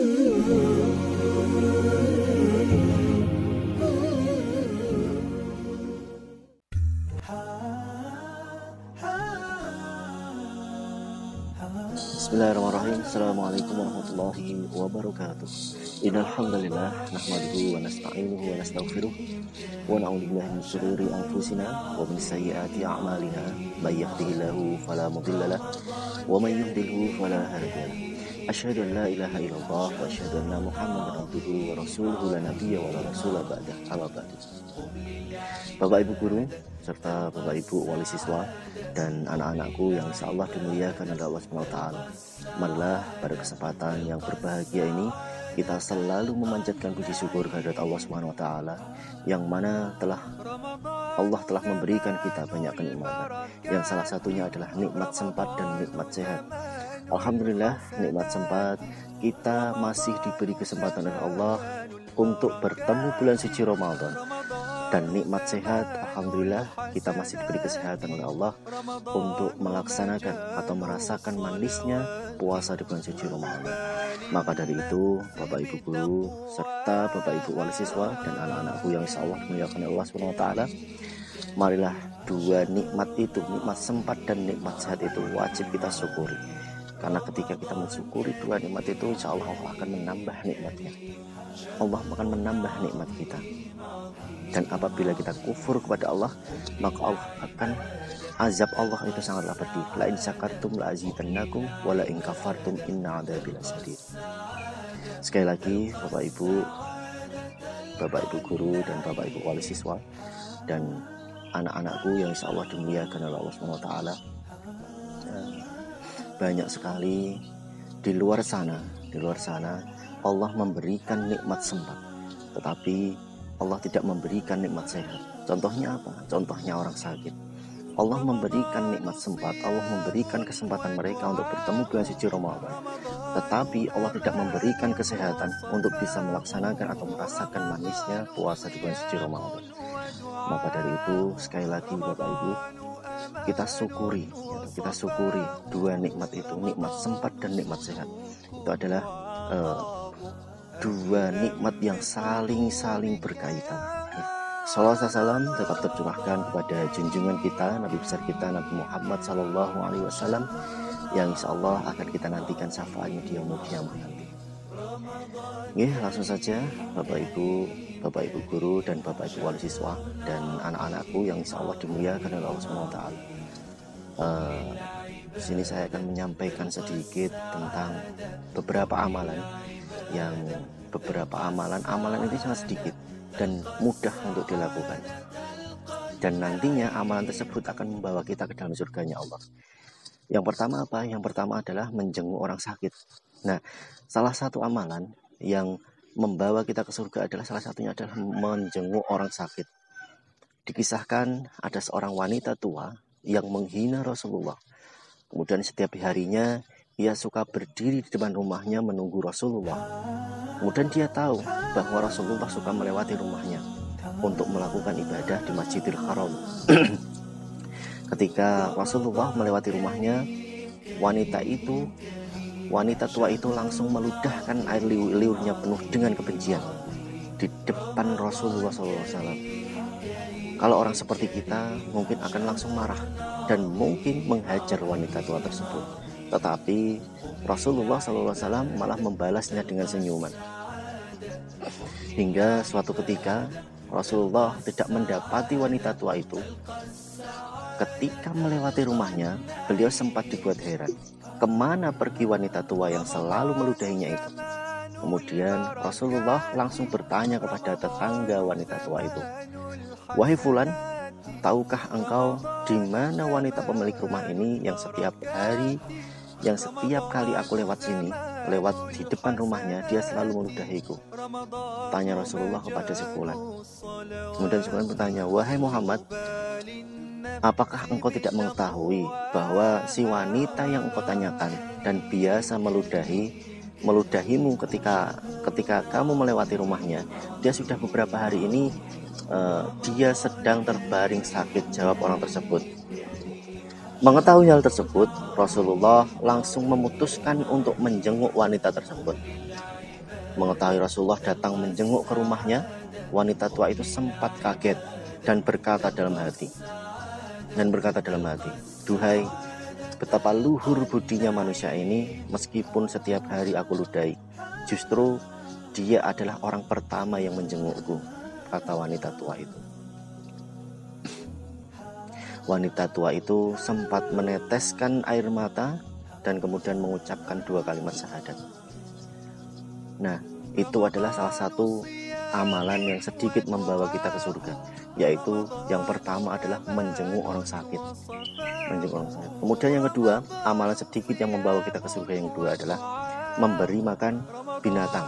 Bismillahirrahmanirrahim. Assalamualaikum warahmatullahi wabarakatuh. Innal hamdalillah nahmaduhu wa nasta'inuhu wa nastaghfiruh wa na'udzu billahi min shururi anfusina wa min sayyiati a'malina may yahdihillahu fala mudhillalah wa may yudhlilhu fala hadiyalah. Asyhadu an la ilaha illallah wa asyhadu anna Muhammadan abduhu wa rasuluhu la nabiyya wa la rasula ba'da. Amma ba'du. Bapak Ibu guru serta Bapak Ibu wali siswa dan anak-anakku yang insyaallah dimuliakan oleh Allah SWT. Marilah pada kesempatan yang berbahagia ini kita selalu memanjatkan puji syukur kehadirat Allah SWT yang mana Allah telah memberikan kita banyak kenikmatan, yang salah satunya adalah nikmat sempat dan nikmat sehat. Alhamdulillah, nikmat sempat kita masih diberi kesempatan oleh Allah untuk bertemu bulan suci Ramadan. Dan nikmat sehat, alhamdulillah kita masih diberi kesehatan oleh Allah untuk melaksanakan atau merasakan manisnya puasa di bulan suci Ramadan. Maka dari itu, Bapak Ibu guru serta Bapak Ibu wali siswa dan anak-anakku yang insyaallah dimuliakan Allah SWT, marilah dua nikmat itu, nikmat sempat dan nikmat sehat itu wajib kita syukuri. Karena ketika kita mensyukuri dua nikmat itu, insyaallah Allah akan menambah nikmatnya. Allah akan menambah nikmat kita. Dan apabila kita kufur kepada Allah, maka Allah akan azab Allah itu sangatlah pedih. La in syakartum la azidannakum wa la in kafartum inna adzabi lasyadid. Sekali lagi Bapak Ibu guru dan Bapak Ibu wali siswa dan anak-anakku yang insyaallah dimuliakan oleh Allah SWT, banyak sekali di luar sana Allah memberikan nikmat sempat, tetapi Allah tidak memberikan nikmat sehat. Contohnya apa? Contohnya orang sakit. Allah memberikan nikmat sempat, Allah memberikan kesempatan mereka untuk bertemu bulan suci Ramadan. Tetapi Allah tidak memberikan kesehatan untuk bisa melaksanakan atau merasakan manisnya puasa di bulan suci Ramadan. Maka dari itu, sekali lagi Bapak Ibu, kita syukuri dua nikmat itu, nikmat sempat dan nikmat sehat. Itu adalah dua nikmat yang saling berkaitan. Salawat dan salam tetap tercurahkan kepada junjungan kita, Nabi besar kita, Nabi Muhammad SAW, yang insyaallah akan kita nantikan syafaatnya di yaumul qiyamah nanti. Langsung saja Bapak Ibu guru dan Bapak Ibu wali siswa dan anak-anakku yang insyaallah dimuliakan oleh Allah SWT. Di sini saya akan menyampaikan sedikit tentang beberapa amalan ini sangat sedikit dan mudah untuk dilakukan, dan nantinya amalan tersebut akan membawa kita ke dalam surganya Allah. Yang pertama apa? Yang pertama adalah menjenguk orang sakit. Nah, salah satu amalan yang membawa kita ke surga adalah salah satunya adalah menjenguk orang sakit. Dikisahkan ada seorang wanita tua yang menghina Rasulullah. Kemudian setiap harinya ia suka berdiri di depan rumahnya menunggu Rasulullah. Kemudian dia tahu bahwa Rasulullah suka melewati rumahnya untuk melakukan ibadah di Masjidil Haram. Ketika Rasulullah melewati rumahnya, wanita tua itu langsung meludahkan air liurnya penuh dengan kebencian di depan Rasulullah SAW. Kalau orang seperti kita mungkin akan langsung marah dan mungkin menghajar wanita tua tersebut. Tetapi Rasulullah SAW malah membalasnya dengan senyuman. Hingga suatu ketika Rasulullah tidak mendapati wanita tua itu. Ketika melewati rumahnya, beliau sempat dibuat heran. Kemana pergi wanita tua yang selalu meludahinya itu? Kemudian Rasulullah langsung bertanya kepada tetangga wanita tua itu, "Wahai fulan, tahukah engkau di mana wanita pemilik rumah ini yang setiap kali aku lewat di depan rumahnya, dia selalu meludahiku?" Tanya Rasulullah kepada si fulan. Kemudian si fulan bertanya, "Wahai Muhammad, apakah engkau tidak mengetahui bahwa si wanita yang engkau tanyakan dan biasa meludahimu ketika kamu melewati rumahnya, dia sudah beberapa hari ini dia sedang terbaring sakit?" Jawab orang tersebut. Mengetahui hal tersebut, Rasulullah langsung memutuskan untuk menjenguk wanita tersebut. mengetahui Rasulullah datang menjenguk ke rumahnya, wanita tua itu sempat kaget dan berkata dalam hati, duhai, betapa luhur budinya manusia ini, meskipun setiap hari aku ludahi, justru dia adalah orang pertama yang menjengukku, kata wanita tua itu. Wanita tua itu sempat meneteskan air mata dan kemudian mengucapkan 2 kalimat syahadat. Nah, itu adalah salah satu amalan yang sedikit membawa kita ke surga, yaitu yang pertama adalah menjenguk orang sakit. Kemudian yang kedua, amalan sedikit yang membawa kita ke surga yang kedua adalah memberi makan binatang.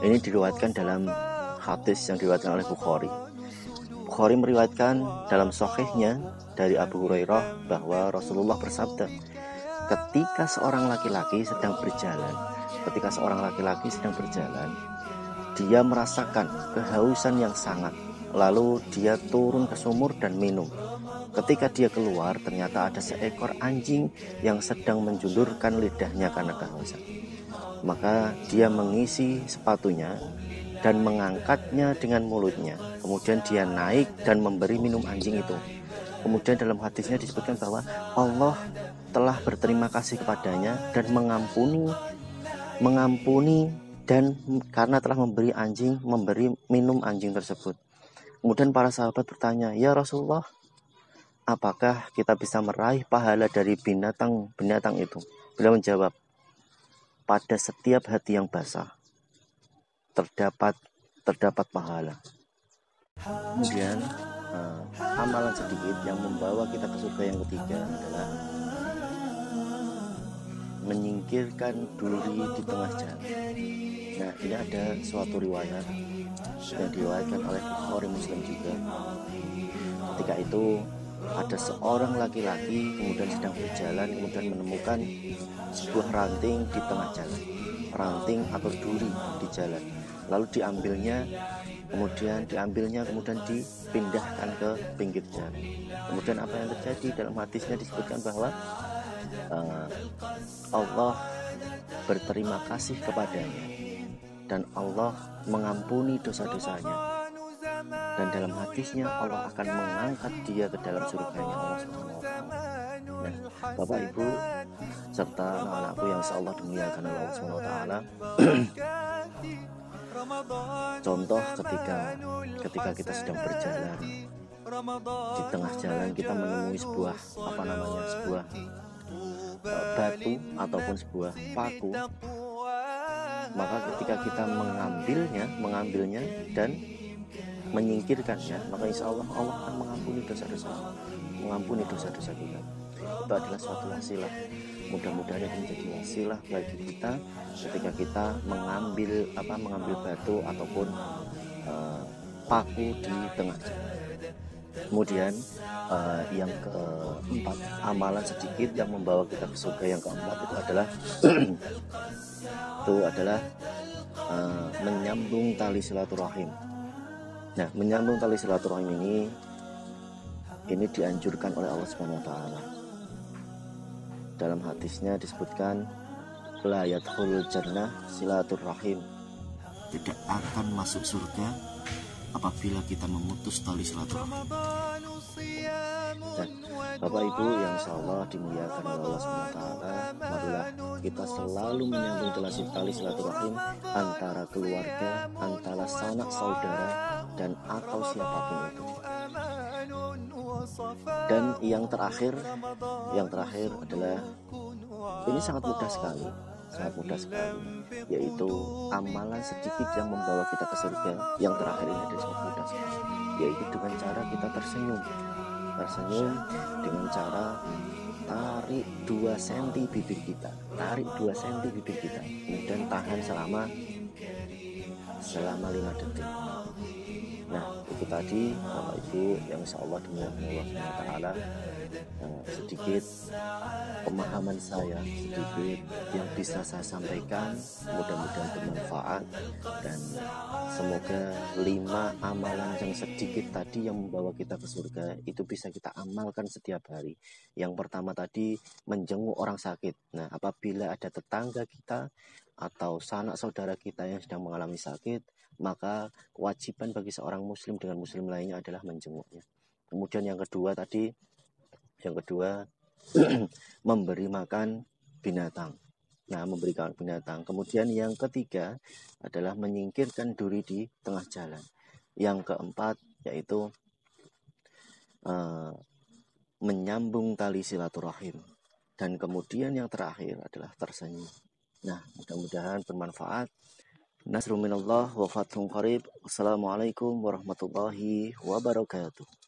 Ini diriwayatkan dalam hadis yang diriwayatkan oleh Bukhari. Bukhari meriwayatkan dalam sahihnya dari Abu Hurairah bahwa Rasulullah bersabda, ketika seorang laki-laki sedang berjalan, dia merasakan kehausan yang sangat, lalu dia turun ke sumur dan minum. Ketika dia keluar, ternyata ada seekor anjing yang sedang menjulurkan lidahnya karena kehausan. Maka dia mengisi sepatunya dan mengangkatnya dengan mulutnya. Kemudian dia naik dan memberi minum anjing itu. Kemudian dalam hadisnya disebutkan bahwa Allah telah berterima kasih kepadanya dan mengampuni dan karena telah memberi minum anjing tersebut. Kemudian para sahabat bertanya, ya Rasulullah, apakah kita bisa meraih pahala dari binatang itu? Beliau menjawab, pada setiap hati yang basah terdapat pahala. Kemudian amalan sedikit yang membawa kita ke surga yang ketiga adalah menyingkirkan duri di tengah jalan. Nah, ini ada suatu riwayat yang diriwayatkan oleh Bukhari Muslim juga. Ketika itu ada seorang laki-laki kemudian sedang berjalan, kemudian menemukan sebuah ranting di tengah jalan, ranting atau duri di jalan. Lalu diambilnya kemudian dipindahkan ke pinggir jalan. Kemudian apa yang terjadi? Dalam hadisnya disebutkan bahwa Allah berterima kasih kepadanya dan Allah mengampuni dosa-dosanya. Dan dalam hadisnya Allah akan mengangkat dia ke dalam surganya Allah Subhanahu wa taala. Nah, Bapak Ibu serta anak-anakku yang insyaallah dimuliakan oleh Allah Subhanahu wa taala. Contoh ketika kita sedang berjalan, di tengah jalan kita menemui sebuah batu ataupun sebuah paku, maka ketika kita mengambilnya dan menyingkirkannya, maka insya Allah akan mengampuni dosa-dosa kita. Itu adalah suatu wasilah. Mudah-mudahan itu menjadi wasilah bagi kita ketika kita mengambil batu ataupun paku di tengah jalan. Kemudian yang keempat, amalan sedikit yang membawa kita ke surga yang keempat itu adalah menyambung tali silaturahim. Nah, menyambung tali silaturahim ini dianjurkan oleh Allah Subhanahu wa taala. Dalam hadisnya disebutkan, la yadkhulul jannah silaturahim, tidak akan masuk surga apabila kita memutus tali silaturahim. Dan Bapak Ibu yang insyaallah dimuliakan oleh Allah Subhanahu wa taala, marilah kita selalu menyambung tali silaturahim antara keluarga, antara sanak saudara dan atau siapapun itu. Dan yang terakhir adalah ini sangat mudah sekali, yaitu amalan sedikit yang membawa kita ke surga. Yang terakhir ini adalah sangat mudah sekali, yaitu dengan cara kita tersenyum dengan cara tarik 2 cm bibir kita, kemudian tahan selama 5 detik. Nah, itu tadi Bapak Ibu yang insyaallah dimuliakan Allah Subhanahu wa taala, sedikit pemahaman saya, sedikit yang bisa saya sampaikan, mudah-mudahan bermanfaat, dan semoga 5 amalan yang sedikit tadi yang membawa kita ke surga itu bisa kita amalkan setiap hari. Yang pertama tadi, menjenguk orang sakit. Nah, apabila ada tetangga kita atau sanak saudara kita yang sedang mengalami sakit, maka kewajiban bagi seorang muslim dengan muslim lainnya adalah menjenguknya. Kemudian yang kedua memberi makan binatang. Nah, memberikan binatang. Kemudian yang ketiga adalah menyingkirkan duri di tengah jalan. Yang keempat yaitu menyambung tali silaturahim. Dan kemudian yang terakhir adalah tersenyum. Nah, mudah-mudahan bermanfaat. Nasrun minallah wa fathun qarib. Wassalamualaikum warahmatullahi wabarakatuh.